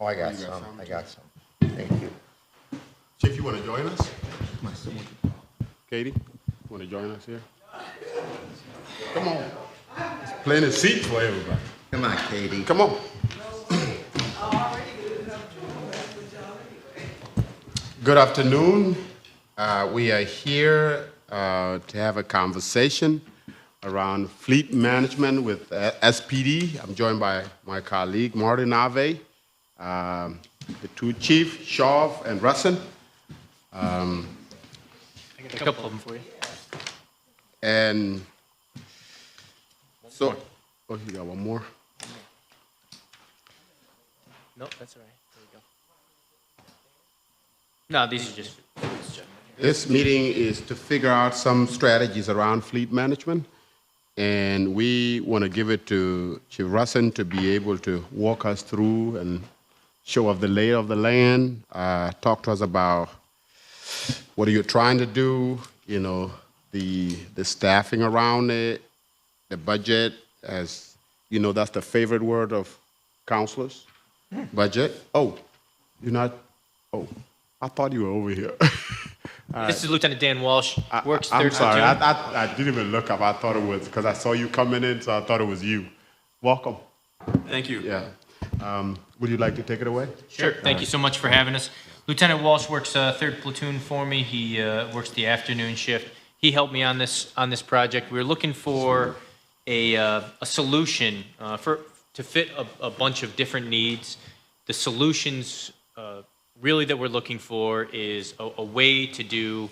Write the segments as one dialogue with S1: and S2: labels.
S1: Oh, I got
S2: You got
S1: some.
S2: some,
S1: I
S2: too?
S1: got some. Thank you.
S2: Chief, you want to join us? Katie, you want to join us here? Come on. There's plenty of seats for everybody.
S1: Come on, Katie.
S2: Come on. Good afternoon. We are here to have a conversation around fleet management with SPD. I'm joined by my colleague, Marty Nave, the two chief, Shaw and Russin.
S3: I got a couple of them for you.
S2: And so, oh, you got one more?
S3: No, that's all right. There you go. No, these are just.
S2: This meeting is to figure out some strategies around fleet management. And we want to give it to Chief Russin to be able to walk us through and show us the lay of the land, talk to us about what are you trying to do, you know, the staffing around it, the budget, as you know, that's the favorite word of counselors, budget. Oh, you're not, oh, I thought you were over here.
S3: This is Lieutenant Dan Walsh. Works
S2: I'm
S3: third
S2: sorry,
S3: platoon.
S2: I didn't even look up. I thought it was, because I saw you coming in, so I thought it was you. Welcome.
S4: Thank you.
S2: Yeah. Would you like to take it away?
S3: Sure. Thank you so much for having us. Lieutenant Walsh works third platoon for me. He works the afternoon shift. He helped me on this project. We were looking for a solution to fit a bunch of different needs. The solutions really that we're looking for is a way to do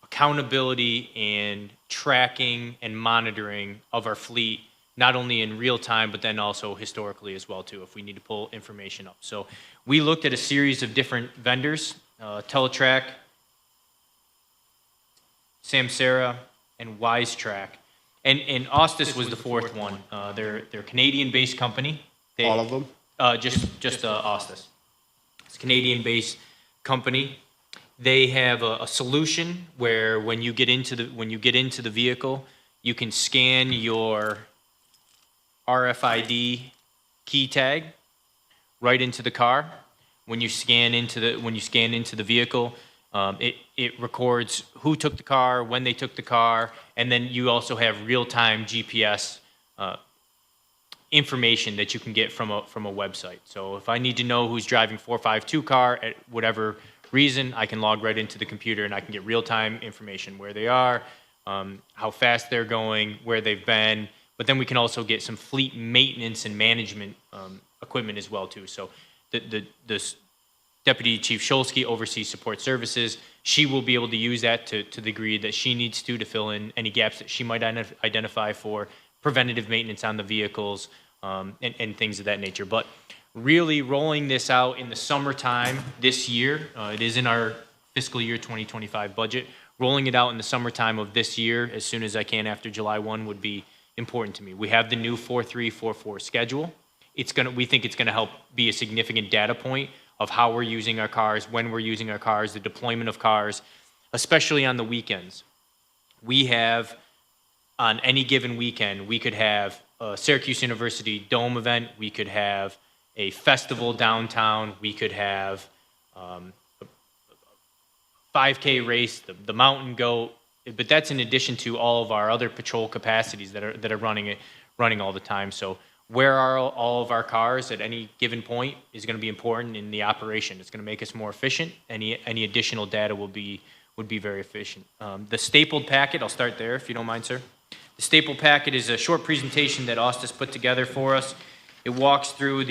S3: accountability and tracking and monitoring of our fleet, not only in real time, but then also historically as well too, if we need to pull information up. So we looked at a series of different vendors, Teletrack, Samsara, and WiseTrack. And Ostis was the fourth one. They're a Canadian-based company.
S2: All of them?
S3: Just Ostis. It's a Canadian-based company. They have a solution where when you get into the vehicle, you can scan your RFID key tag right into the car. When you scan into the vehicle, it records who took the car, when they took the car, and then you also have real-time GPS information that you can get from a website. So if I need to know who's driving 452 car at whatever reason, I can log right into the computer and I can get real-time information where they are, how fast they're going, where they've been. But then we can also get some fleet maintenance and management equipment as well too. So the Deputy Chief Scholsky oversees support services. She will be able to use that to the degree that she needs to fill in any gaps that she might identify for preventative maintenance on the vehicles and things of that nature. But really rolling this out in the summertime this year, it is in our fiscal year 2025 budget. Rolling it out in the summertime of this year, as soon as I can after July 1, would be important to me. We have the new 4344 schedule. We think it's gonna help be a significant data point of how we're using our cars, when we're using our cars, the deployment of cars, especially on the weekends. We have, on any given weekend, we could have a Syracuse University Dome event, we could have a festival downtown, we could have a 5K race, the Mountain Goat, but that's in addition to all of our other patrol capacities that are running all the time. So where are all of our cars at any given point is going to be important in the operation. It's going to make us more efficient. Any additional data would be very efficient. The stapled packet, I'll start there if you don't mind, sir. The stapled packet is a short presentation that Ostis put together for us. It walks through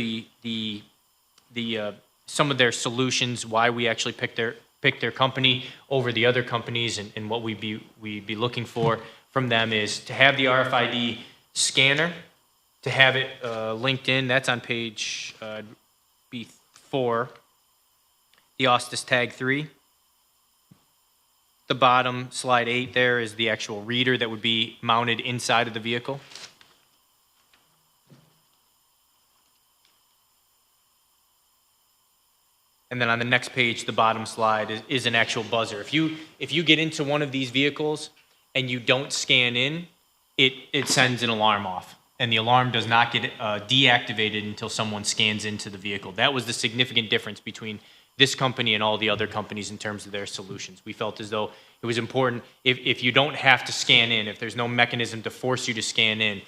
S3: some of their solutions, why we actually picked their company over the other companies, and what we'd be looking for from them is to have the RFID scanner, to have it linked in. That's on page B4, the Ostis Tag 3. The bottom, slide 8 there, is the actual reader that would be mounted inside of the vehicle. And then on the next page, the bottom slide is an actual buzzer. If you get into one of these vehicles and you don't scan in, it sends an alarm off. and the alarm does not get deactivated until someone scans into the vehicle. That was the significant difference between this company and all the other companies in terms of their solutions. We felt as though it was important, if you don't have to scan in, if there's no mechanism to force you to scan in,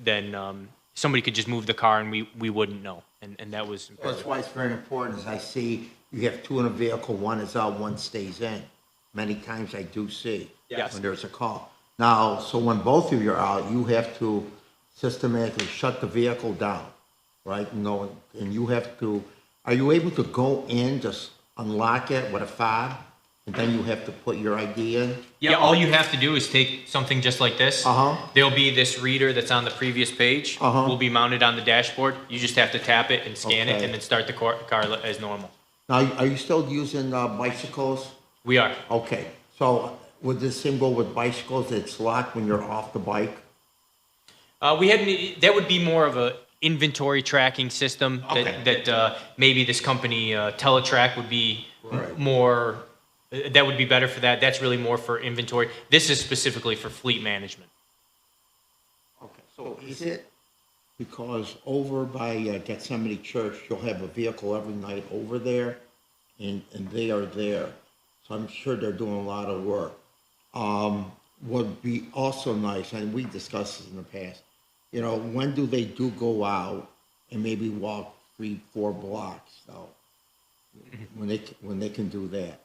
S3: then somebody could just move the car and we wouldn't know. And that was important.
S1: That's why it's very important, as I see you have two in a vehicle, one is out, one stays in. Many times I do see
S3: Yes.
S1: when there's a call. Now, so when both of you are out, you have to systematically shut the vehicle down, right? No, and you have to, are you able to go in, just unlock it with a fob, and then you have to put your ID in?
S3: Yeah, all you have to do is take something just like this. There'll be this reader that's on the previous page. Will be mounted on the dashboard. You just have to tap it and scan it,
S1: Okay.
S3: and then start the car as normal.
S1: Now, are you still using bicycles?
S3: We are.
S1: Okay, so would this same go with bicycles? It's locked when you're off the bike?
S3: That would be more of a inventory tracking system
S1: Okay.
S3: that maybe this company Teletrack would be
S1: Right.
S3: more. That would be better for that. That's really more for inventory. This is specifically for fleet management.
S1: Okay, so is it because over by Gethsemane Church, you'll have a vehicle every night over there, and they are there. So I'm sure they're doing a lot of work. Would be also nice, and we discussed this in the past, you know, when do they go out and maybe walk 3-4 blocks, so when they can do that.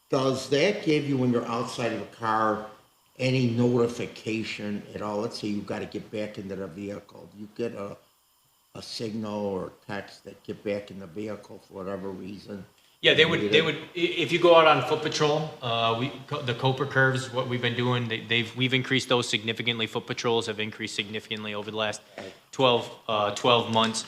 S1: Does that give you, when you're outside of a car, any notification at all? Let's say you got to get back into the vehicle. Do you get a signal or text that get back in the vehicle for whatever reason?
S3: Yeah, they would. If you go out on foot patrol, the Cooper curves, what we've been doing, we've increased those significantly. Foot patrols have increased significantly over the last 12 months.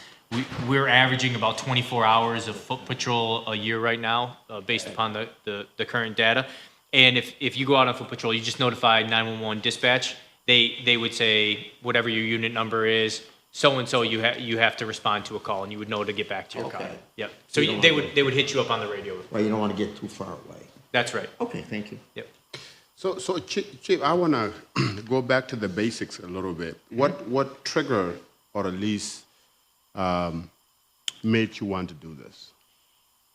S3: We're averaging about 24 hours of foot patrol a year right now, based upon the current data. And if you go out on foot patrol, you just notify 911 dispatch. They would say whatever your unit number is, so and so you have to respond to a call, and you would know to get back to your car.
S1: Okay.
S3: Yep. So they would hit you up on the radio.
S1: Well, you don't want to get too far away.
S3: That's right.
S1: Okay, thank you.
S3: Yep.
S2: So Chief, I want to go back to the basics a little bit. What triggered, or at least made you want to do this?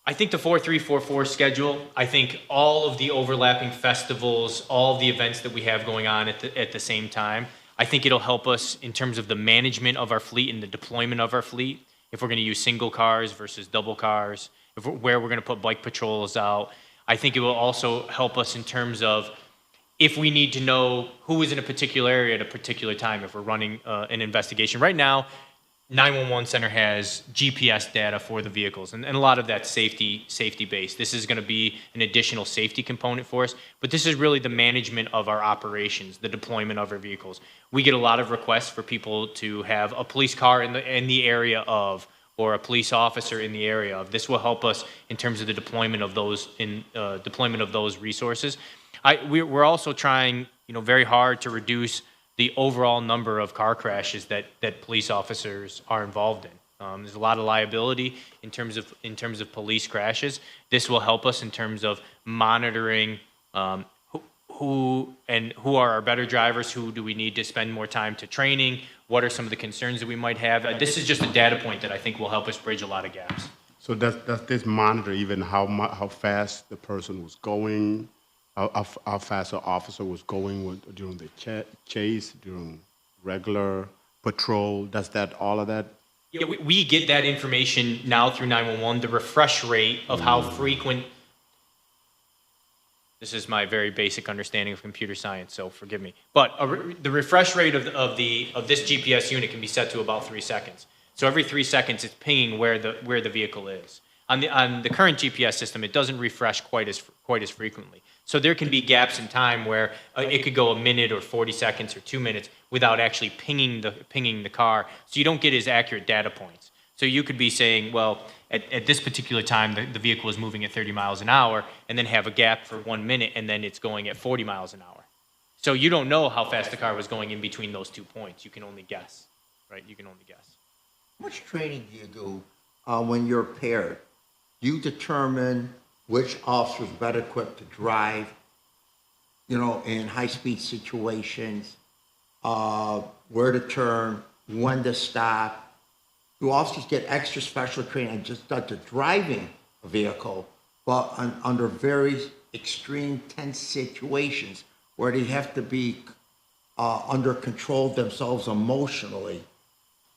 S3: I think the 4344 schedule, I think all of the overlapping festivals, all of the events that we have going on at the same time, I think it'll help us in terms of the management of our fleet and the deployment of our fleet. If we're going to use single cars versus double cars, where we're going to put bike patrols out. I think it will also help us in terms of if we need to know who is in a particular area at a particular time, if we're running an investigation. Right now, 911 Center has GPS data for the vehicles, and a lot of that's safety based. This is going to be an additional safety component for us, but this is really the management of our operations, the deployment of our vehicles. We get a lot of requests for people to have a police car in the area of, or a police officer in the area of. This will help us in terms of the deployment of those resources. We're also trying, very hard to reduce the overall number of car crashes that police officers are involved in. There's a lot of liability in terms of police crashes. This will help us in terms of monitoring who are our better drivers, who do we need to spend more time to training, what are some of the concerns that we might have. This is just a data point that I think will help us bridge a lot of gaps.
S2: So does this monitor even how fast the person was going? How fast the officer was going during the chase, during regular patrol? Does all of that?
S3: Yeah, we get that information now through 911, the refresh rate of how frequent. This is my very basic understanding of computer science, so forgive me. But the refresh rate of this GPS unit can be set to about 3 seconds. So every 3 seconds, it's pinging where the vehicle is. On the current GPS system, it doesn't refresh quite as frequently. So there can be gaps in time where it could go a minute or 40 seconds or 2 minutes without actually pinging the car. So you don't get as accurate data points. So you could be saying, well, at this particular time, the vehicle is moving at 30 miles an hour, and then have a gap for 1 minute, and then it's going at 40 miles an hour. So you don't know how fast the car was going in between those 2 points. You can only guess, right? You can only guess.
S1: How much training do you do when you're paired? Do you determine which officer is better equipped to drive in high-speed situations, where to turn, when to stop. You officers get extra special training on just not to driving a vehicle, but under very extreme, tense situations where they have to be under control themselves emotionally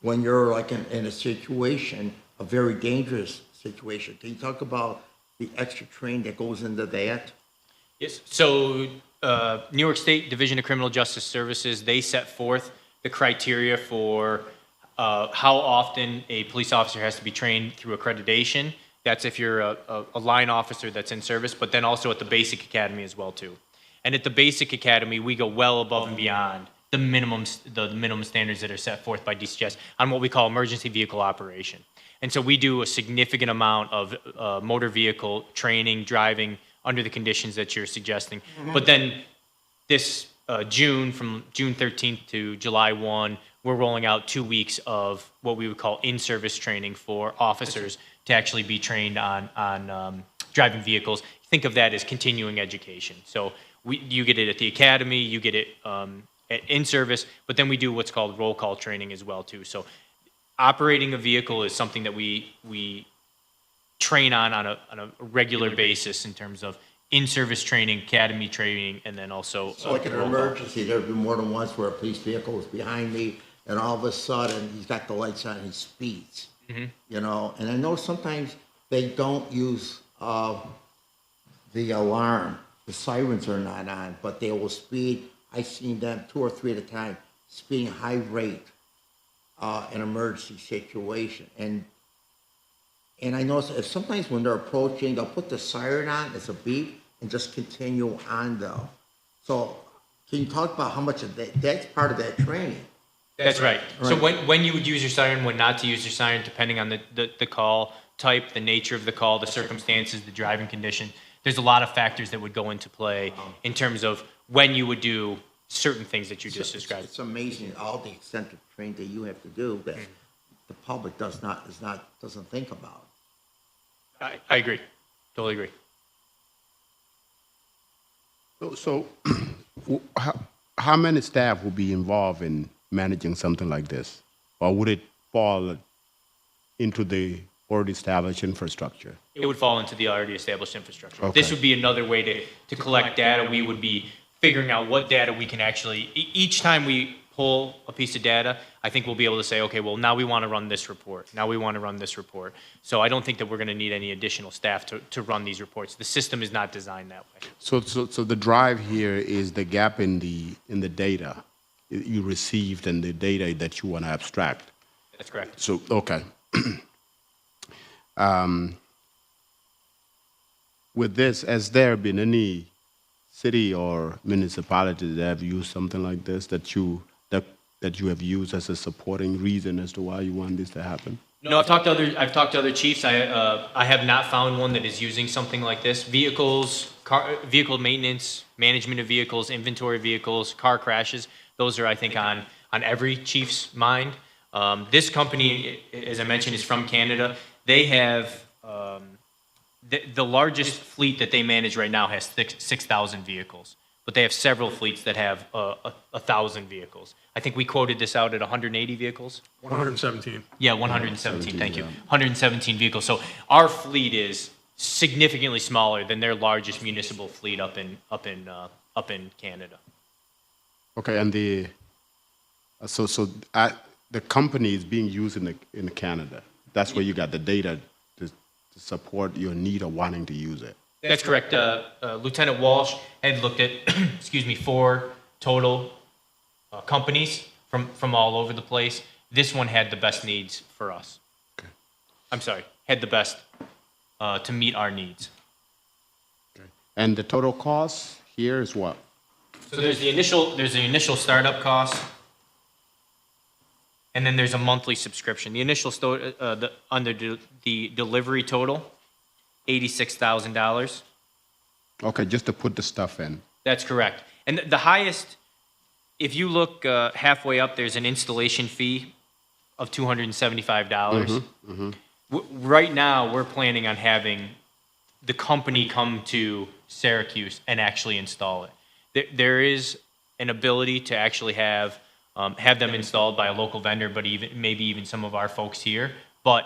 S1: when you're like in a situation, a very dangerous situation. Can you talk about the extra training that goes into that?
S3: Yes. So New York State Division of Criminal Justice Services, they set forth the criteria for how often a police officer has to be trained through accreditation. That's if you're a line officer that's in service, but then also at the basic academy as well too. And at the basic academy, we go well above and beyond the minimum standards that are set forth by DCS on what we call emergency vehicle operation. And so we do a significant amount of motor vehicle training, driving under the conditions that you're suggesting. But then this June, from June 13th to July 1, we're rolling out 2 weeks of what we would call in-service training for officers to actually be trained on driving vehicles. Think of that as continuing education. So you get it at the academy, you get it in service, but then we do what's called roll call training as well too. So operating a vehicle is something that we train on a regular basis in terms of in-service training, academy training, and then also
S1: So like in an emergency, there'd be more than once where a police vehicle was behind me, and all of a sudden, he's got the lights on and he speeds. And I know sometimes they don't use the alarm, the sirens are not on, but they will speed. I've seen them 2 or 3 at a time, speeding high rate in emergency situation. And I notice if sometimes when they're approaching, they'll put the siren on as a beep and just continue on though. So can you talk about how much of that's part of that training?
S3: That's right. So when you would use your siren, when not to use your siren, depending on the call type, the nature of the call, the circumstances, the driving condition, there's a lot of factors that would go into play in terms of when you would do certain things that you just described.
S1: It's amazing all the extensive training that you have to do that the public doesn't think about.
S3: I agree. Totally agree.
S2: So how many staff will be involved in managing something like this? Or would it fall into the already established infrastructure?
S3: It would fall into the already established infrastructure.
S2: Okay.
S3: This would be another way to collect data. We would be figuring out what data we can actually, each time we pull a piece of data, I think we'll be able to say, okay, well, now we want to run this report. Now we want to run this report. So I don't think that we're going to need any additional staff to run these reports. The system is not designed that way.
S2: So the drive here is the gap in the data you received and the data that you want to abstract.
S3: That's correct.
S2: So, okay. With this, has there been any city or municipality that have used something like this that you have used as a supporting reason as to why you want this to happen?
S3: No, I've talked to other chiefs. I have not found one that is using something like this. Vehicle maintenance, management of vehicles, inventory of vehicles, car crashes. Those are, I think, on every chief's mind. This company, as I mentioned, is from Canada. They have the largest fleet that they manage right now has 6,000 vehicles, but they have several fleets that have 1,000 vehicles. I think we quoted this out at 180 vehicles.
S4: 117.
S3: Yeah, 117. Thank you. 117 vehicles. So our fleet is significantly smaller than their largest municipal fleet up in Canada.
S2: Okay, and the company is being used in Canada. That's where you got the data to support your need of wanting to use it.
S3: That's correct. Lieutenant Walsh had looked at, 4 total companies from all over the place. This one had the best needs for us.
S2: Okay.
S3: I'm sorry, had the best to meet our needs.
S2: Okay. And the total cost here is what?
S3: So there's the initial startup cost, and then there's a monthly subscription. The initial under the delivery total, $86,000.
S2: Okay, just to put the stuff in.
S3: That's correct. And the highest, if you look halfway up, there's an installation fee of $275. Right now, we're planning on having the company come to Syracuse and actually install it. there is an ability to actually have them installed by a local vendor, but maybe even some of our folks here. But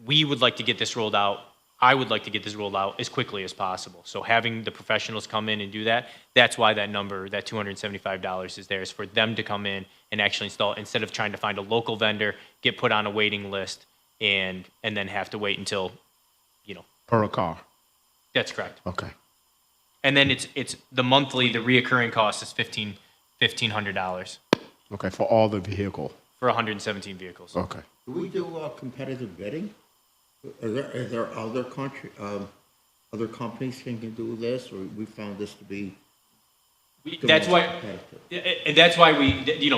S3: we would like to get this rolled out. I would like to get this rolled out as quickly as possible. So having the professionals come in and do that, that's why that number, that $275 is there, is for them to come in and actually install it instead of trying to find a local vendor, get put on a waiting list, and then have to wait until,
S2: Per car.
S3: That's correct.
S2: Okay.
S3: And then it's the reoccurring cost is $1,500
S2: Okay, for all the vehicle.
S3: for 117 vehicles.
S2: Okay.
S1: Do we do competitive bidding? Are there other companies can do this, or we found this to be
S3: That's
S1: the most
S3: why,
S1: competitive?
S3: and that's why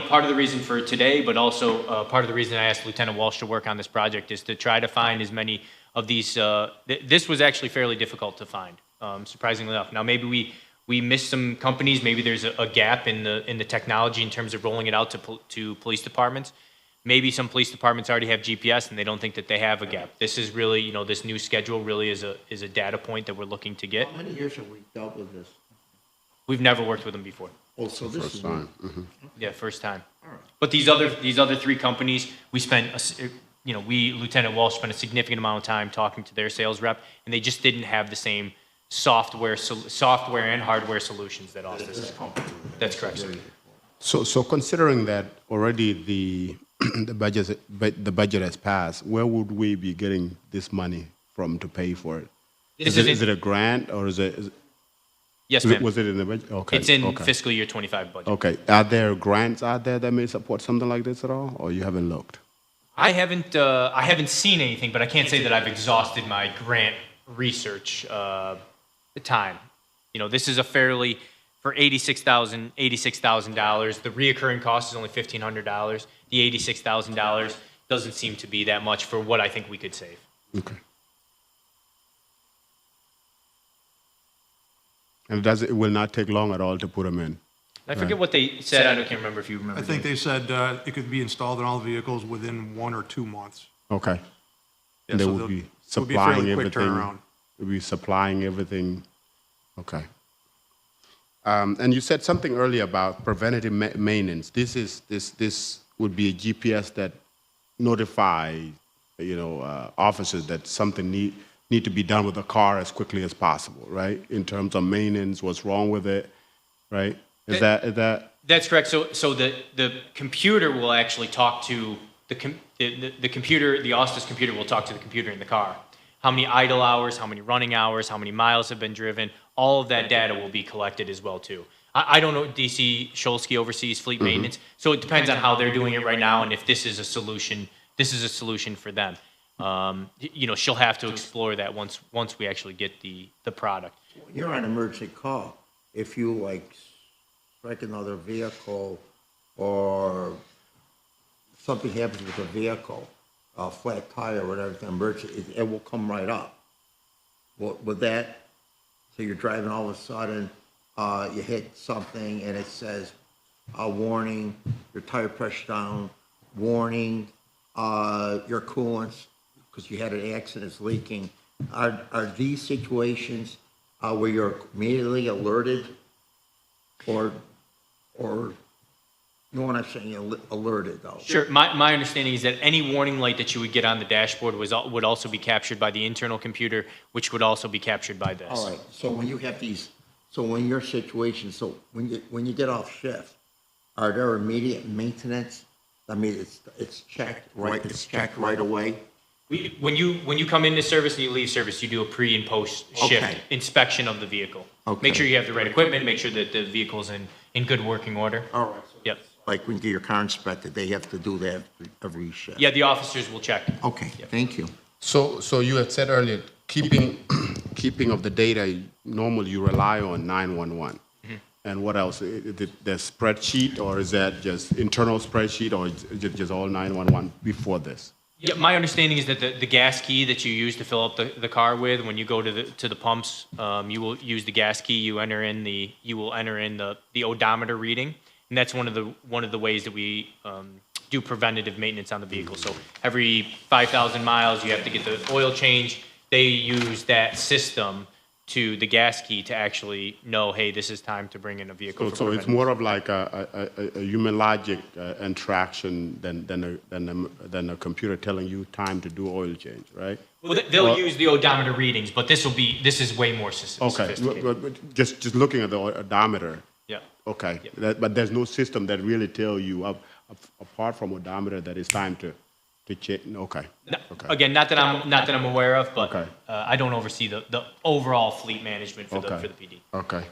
S3: part of the reason for today, but also part of the reason I asked Lieutenant Walsh to work on this project is to try to find as many of these. This was actually fairly difficult to find, surprisingly enough. Now maybe we missed some companies. Maybe there's a gap in the technology in terms of rolling it out to police departments. Maybe some police departments already have GPS and they don't think that they have a gap. This is really, this new schedule really is a data point that we're looking to get.
S1: How many years have we dealt with this?
S3: We've never worked with them before.
S1: Oh, so this
S2: First
S1: is
S2: time.
S3: Yeah, first time.
S1: All right.
S3: But these other three companies, Lieutenant Walsh spent a significant amount of time talking to their sales rep, and they just didn't have the same software and hardware solutions that Austin has. That's correct, sir.
S2: So considering that already the budget has passed, where would we be getting this money from to pay for it? Is it a grant or is it?
S3: Yes, ma'am.
S2: Was it in the budget? Okay.
S3: It's in
S2: okay.
S3: fiscal year 25 budget.
S2: Okay. Are there grants out there that may support something like this at all, or you haven't looked?
S3: I haven't seen anything, but I can't say that I've exhausted my grant research time. This is a fairly, for $86,000, the reoccurring cost is only $1,500. The $86,000 doesn't seem to be that much for what I think we could save.
S2: Okay. And it will not take long at all to put them in.
S3: I forget what they said. I can't remember if you remember.
S4: I think they said it could be installed in all vehicles within 1 or 2 months.
S2: Okay.
S4: Yeah,
S2: And they
S4: so
S2: will
S4: they'll-
S2: be
S4: it would be a
S2: supplying
S4: fairly quick
S2: everything.
S4: turnaround.
S2: Will be supplying everything. Okay. And you said something earlier about preventative maintenance. This would be a GPS that notify, officers that something need to be done with the car as quickly as possible, right? In terms of maintenance, what's wrong with it, right? Is that?
S3: That's correct. So the computer will actually talk to the computer. The Austis computer will talk to the computer in the car. How many idle hours, how many running hours, how many miles have been driven. All of that data will be collected as well too. I don't know. DC Scholsky oversees fleet maintenance, so it depends on how they're doing it right now and if this is a solution. This is a solution for them. She'll have to explore that once we actually get the product.
S1: You're on emergency call. If you strike another vehicle or something happens with the vehicle, a flat tire or whatever, it's an emergency, it will come right up. With that, so you're driving, all of a sudden, you hit something and it says, warning, your tire pressure down, warning, your coolant's, because you had an accident, it's leaking. Are these situations where you're immediately alerted, or you know what I'm saying, alerted though?
S3: Sure. My understanding is that any warning light that you would get on the dashboard would also be captured by the internal computer, which would also be captured by this.
S1: All right, so when you have when your situation, when you get off shift, are there immediate maintenance? I mean, it's checked right away?
S3: When you come into service and you leave service, you do a pre and post shift
S1: Okay.
S3: inspection of the vehicle.
S1: Okay.
S3: Make sure you have the right equipment. Make sure that the vehicle's in good working order.
S1: All right.
S3: Yep.
S1: Like when you get your car inspected, they have to do that every shift?
S3: Yeah, the officers will check.
S1: Okay, thank you. So
S2: you had said earlier, keeping of the data, normally you rely on 911. And what else? The spreadsheet, or is that just internal spreadsheet, or is it just all 911 before this?
S3: Yeah, my understanding is that the gas key that you use to fill up the car with, when you go to the pumps, you will use the gas key. You will enter in the odometer reading, and that's one of the ways that we do preventative maintenance on the vehicle. So every 5,000 miles, you have to get the oil change. They use that system to the gas key to actually know, hey, this is time to bring in a vehicle.
S2: So it's more of like a human logic interaction than a computer telling you time to do oil change, right?
S3: Well, they'll use the odometer readings, but this is way more
S2: Okay,
S3: sophisticated.
S2: but just looking at the odometer.
S3: Yeah.
S2: Okay,
S3: Yeah.
S2: but there's no system that really tell you apart from odometer that it's time to check. Okay.
S3: No,
S2: Okay.
S3: Again, not that I'm aware of, but
S2: Okay.
S3: I don't oversee the overall fleet management for
S2: Okay.
S3: the PD.
S2: Okay.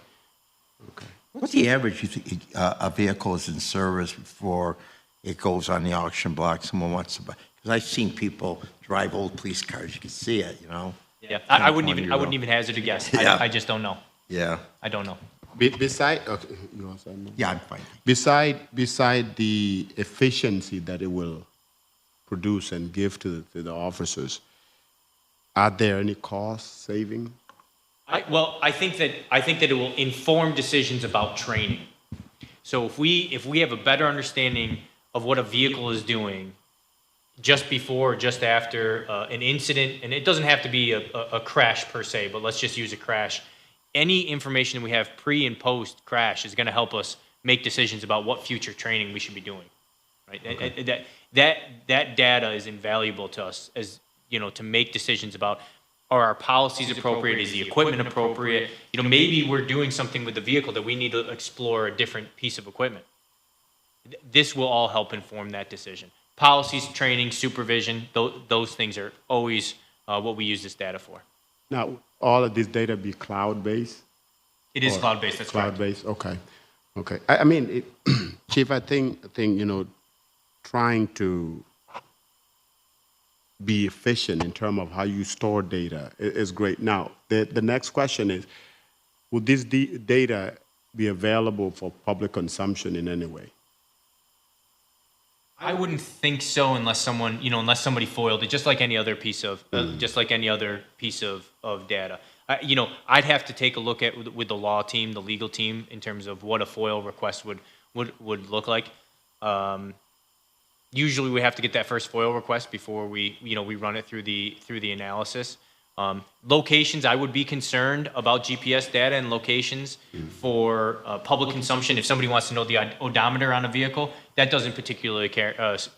S2: Okay.
S1: What's the average you think a vehicle is in service before it goes on the auction block? Someone wants to buy, because I've seen people drive old police cars. You can see it, you know?
S3: Yeah, I wouldn't
S1: 20
S3: even
S1: year
S3: I
S1: old.
S3: wouldn't even hazard a guess.
S1: Yeah.
S3: I just don't know.
S1: Yeah.
S3: I don't know.
S2: Beside, okay, you want to say more?
S1: Yeah, I'm fine.
S2: Beside the efficiency that it will produce and give to the officers, are there any cost saving?
S3: I think that it will inform decisions about training. So if we have a better understanding of what a vehicle is doing just before or just after an incident, and it doesn't have to be a crash per se, but let's just use a crash. Any information we have pre and post crash is going to help us make decisions about what future training we should be doing. Right? Okay. That data is invaluable to us as, to make decisions about, are our policies appropriate? Is the equipment appropriate? Maybe we're doing something with the vehicle that we need to explore a different piece of equipment. This will all help inform that decision. Policies, training, supervision, those things are always what we use this data for.
S2: Now, all of this data be cloud-based?
S3: It is cloud-based, that's correct.
S2: Cloud-based, okay. Okay. I mean, Chief, I think, trying to be efficient in terms of how you store data is great. Now, the next question is, will this data be available for public consumption in any way?
S3: I wouldn't think so unless unless somebody foiled it, just like any other piece of data. I'd have to take a look at with the law team, the legal team, in terms of what a FOIL request would look like. Usually, we have to get that first FOIL request before we run it through the analysis. Locations, I would be concerned about GPS data and locations for public consumption. If somebody wants to know the odometer on a vehicle, that doesn't particularly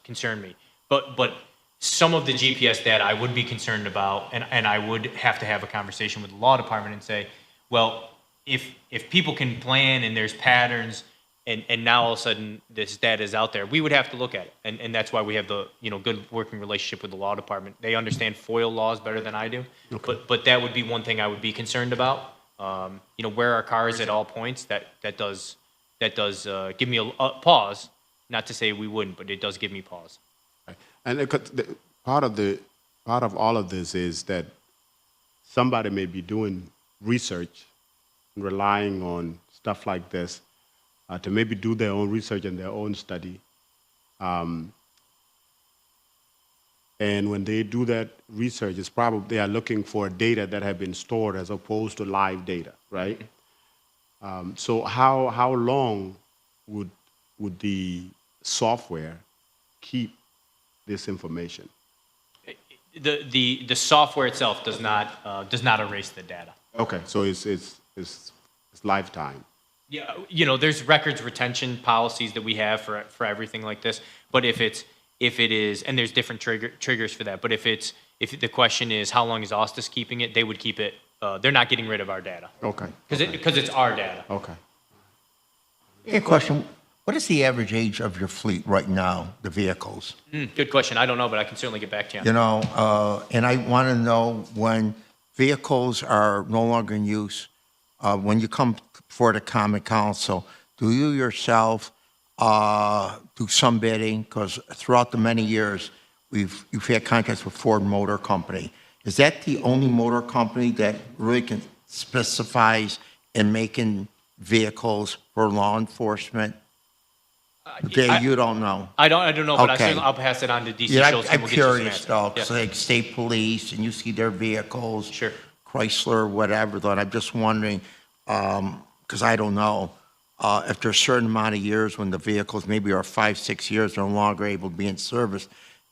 S3: concern me. But some of the GPS data I would be concerned about, and I would have to have a conversation with the law department and say, well, if people can plan and there's patterns, and now all of a sudden this data is out there, we would have to look at it. And that's why we have the good working relationship with the law department. They understand FOIL laws better than I do. Okay. But that would be one thing I would be concerned about. Where our car is at all points, that does give me a pause. Not to say we wouldn't, but it does give me pause.
S2: And part of all of this is that somebody may be doing research, relying on stuff like this, to maybe do their own research and their own study. And when they do that research, it's probably they are looking for data that have been stored as opposed to live data, right? So how long would the software keep this information?
S3: The software itself does not erase the data. Okay,
S2: so it's lifetime.
S3: Yeah, there's records retention policies that we have for everything like this. But if it is, and there's different triggers for that. But if the question is how long is Ostis keeping it, they would keep it. They're not getting rid of our data.
S2: Okay.
S3: Because it's our data.
S2: Okay.
S1: A question: what is the average age of your fleet right now? The vehicles.
S3: Good question. I don't know, but I can certainly get back to you.
S1: And I want to know when vehicles are no longer in use. When you come before the Common Council, do you yourself do some bidding? Because throughout the many years, you've had contracts with Ford Motor Company. Is that the only motor company that really can specifies in making vehicles for law enforcement? You don't know.
S3: I don't know, but
S1: Okay.
S3: I'll pass it on to DC Schultz.
S1: I'm
S3: and we'll get you some
S1: curious
S3: answers.
S1: though, because
S3: Yeah.
S1: like state police and you see their vehicles.
S3: Sure.
S1: Chrysler, whatever, though, and I'm just wondering, because I don't know, if there's a certain amount of years when the vehicles maybe are 5-6 years no longer able to be in service,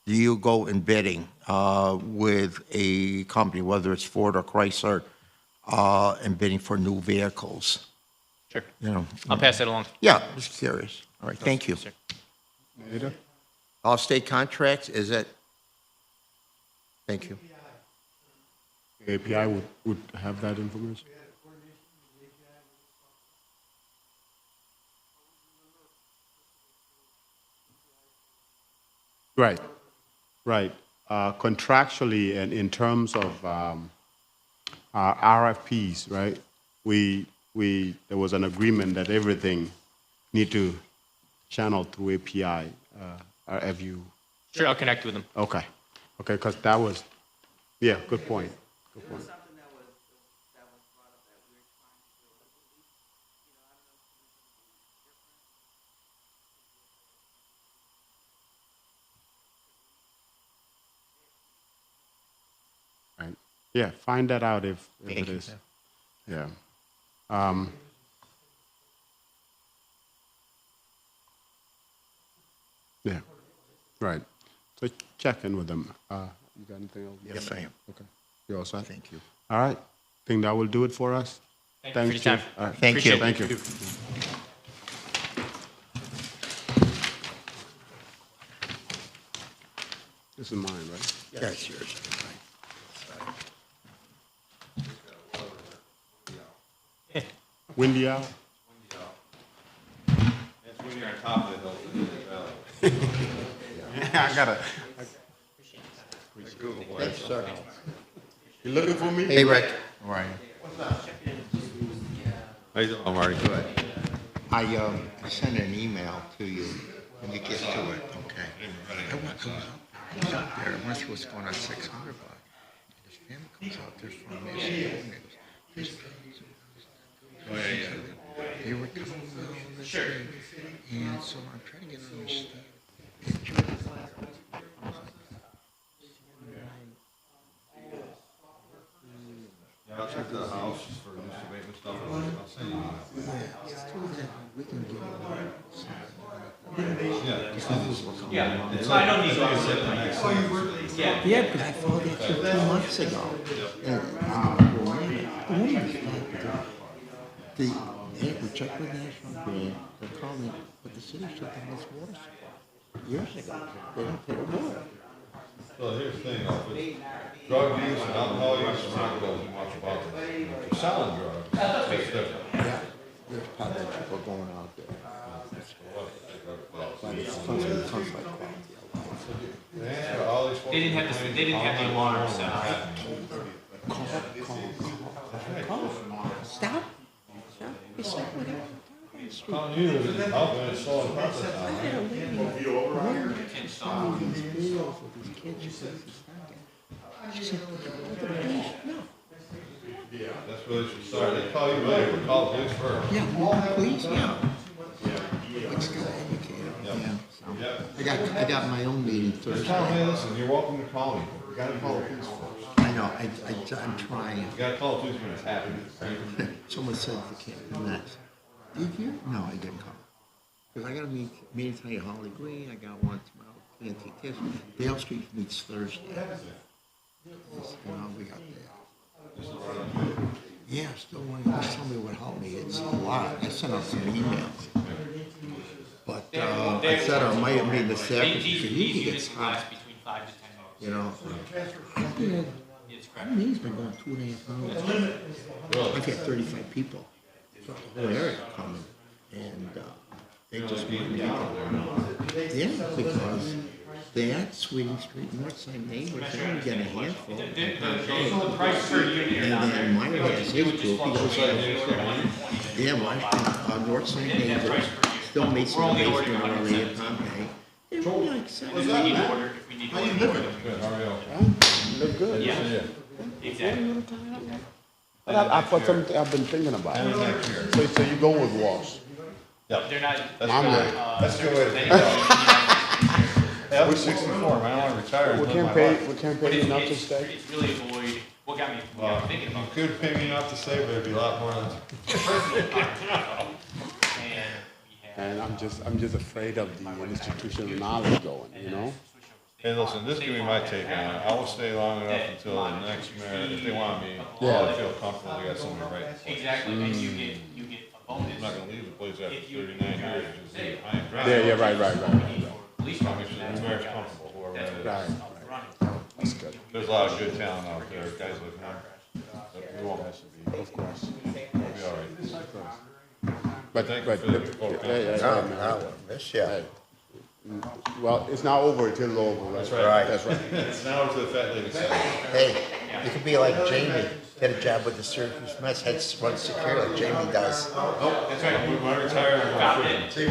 S1: do you go in bidding with a company, whether it's Ford or Chrysler, and bidding for new vehicles,
S3: Sure.
S1: you know.
S3: I'll pass that along.
S1: Yeah, just curious. All right, thank you.
S3: Yes, sir.
S2: Ada?
S1: All state contracts, is it? Thank you.
S2: API would have that information? Right, right. Contractually and in terms of our RFPs, right? There was an agreement that everything need to channel through API. Have you?
S3: Sure, I'll connect with them.
S2: Okay, okay, because that was, yeah, good point. Good point.
S5: Something that was brought up that we're trying to do locally. I don't know if
S2: Right. Yeah, find that out if
S1: Thank
S2: it
S1: you,
S2: is.
S1: sir.
S2: Yeah. Yeah, right. So check in with them. You got anything else?
S1: Yes, I am.
S2: Okay. You all set?
S1: Thank you.
S2: All right. Think that will do it for us?
S3: Thank you for your time.
S2: Chief. All right.
S1: Thank you.
S3: Appreciate it.
S2: Thank you. This is mine, right?
S1: Yes, yours.
S2: Windy out? I gotta.
S1: Thanks, sir.
S2: You looking for me?
S1: Hey, Rick.
S6: How are you? How you doing? I'm already good.
S1: I sent an email to you when you get to it, okay? I was out there, I went through what's going on 600 block. And this family comes out there from me, and they goes,
S6: Oh, yeah.
S1: they were telling me all this thing. And so I'm trying to get an understanding.
S6: I'll check the house for new surveyment stuff. I'll send you an email.
S1: We can get
S3: I don't need
S1: Yeah, because I followed that through 2 months ago. And, we checked with National Grid, they called me, but the city shut down its water supply years ago. They don't pay the water.
S6: So here's the thing, if it's drug use and alcohol use, we're not gonna do much about it. If you're selling drugs, that's different.
S1: Yeah, there's probably people going out there. But it's tons like quality of life.
S6: Yeah, all these folks-
S3: They didn't have the alarm set up.
S1: Call. Stop. You stop whatever.
S6: Telling you that it's helping, it's slowing the process
S1: I
S6: down.
S1: had a lady, send me these videos of these kids, she says, it's not good. She said, would you call the police? No.
S6: That's where they should start. They call you later, but call the police first.
S1: Yeah, well, please, yeah. It's got to educate them, yeah. So, I got my own meeting
S6: Just tell them, hey,
S1: Thursday.
S6: listen, you're welcome to call me, but you gotta call the police first.
S1: I know, I'm trying.
S6: You gotta call the police when it's happening.
S1: Someone said the kid, and that's, did you? No, I didn't call. Because I got a meeting tonight at Holly Green, I got one tomorrow, Antique Tish. Dale Street meets Thursday. You know, we got that. Yeah, still waiting, just tell me what helped me, it's a lot, I sent out some emails. But, I said I might have made the second,
S3: These
S1: he
S3: units
S1: gets
S3: last
S1: hot,
S3: between 5 to 10 minutes.
S1: you know.
S3: It's
S1: I
S3: correct.
S1: mean, he's been going 2.5 hours. I've had 35 people from the whole area coming, and they just want me to. Yeah, because that Sweeting Street, Northside neighbors, they're only getting a handful.
S3: The price per unit
S1: And then Meyer has his group, he goes, yeah, my Northside neighbors still meets in the basement early at Pompeii. They're only like 7.
S3: we need to order, if we need to order.
S6: Good, how are you?
S2: Look good.
S3: Yeah, exactly.
S2: I thought something I've been thinking about. So you go with Walsh?
S3: They're not.
S2: I'm like,
S6: That's a good way to think about it. Yeah, I'm 64, man, I wanna retire. and
S2: we
S6: live
S2: can't
S6: my
S2: pay,
S6: life.
S2: we can't
S3: But
S2: pay
S3: it's,
S2: enough to
S3: it's,
S2: stay?
S3: it's really avoid, what got me thinking
S6: You
S3: about
S6: could pay me enough to save, but it'd be a lot more than.
S3: and we have.
S2: And I'm just afraid of the institutional knowledge going, you know?
S6: Hey, listen, this give me my take on it. I will stay long enough until the next mayor, if they want me,
S2: Yeah.
S6: I feel comfortable, they got somebody right.
S3: Exactly, and you get a bonus.
S6: I'm not gonna leave the place after 39 years, just leave it high and dry.
S2: Yeah, right.
S3: Police
S6: As long as the mayor's comfortable, whoever that is.
S2: Right. That's good.
S6: There's a lot of good talent out there, guys like him, that we won't miss a beat.
S2: Of course.
S6: We'll be all right.
S2: But,
S6: Thank you for the vote.
S1: Miss ya.
S2: Well, it's not over until it's over, right?
S6: That's right.
S1: Right.
S2: That's right.
S6: It's now to the fat lady side.
S1: Hey, you could be like Jamie, get a job with the Syracuse Mets, run security like Jamie does.
S6: Nope, that's right, when I retire, I'm going to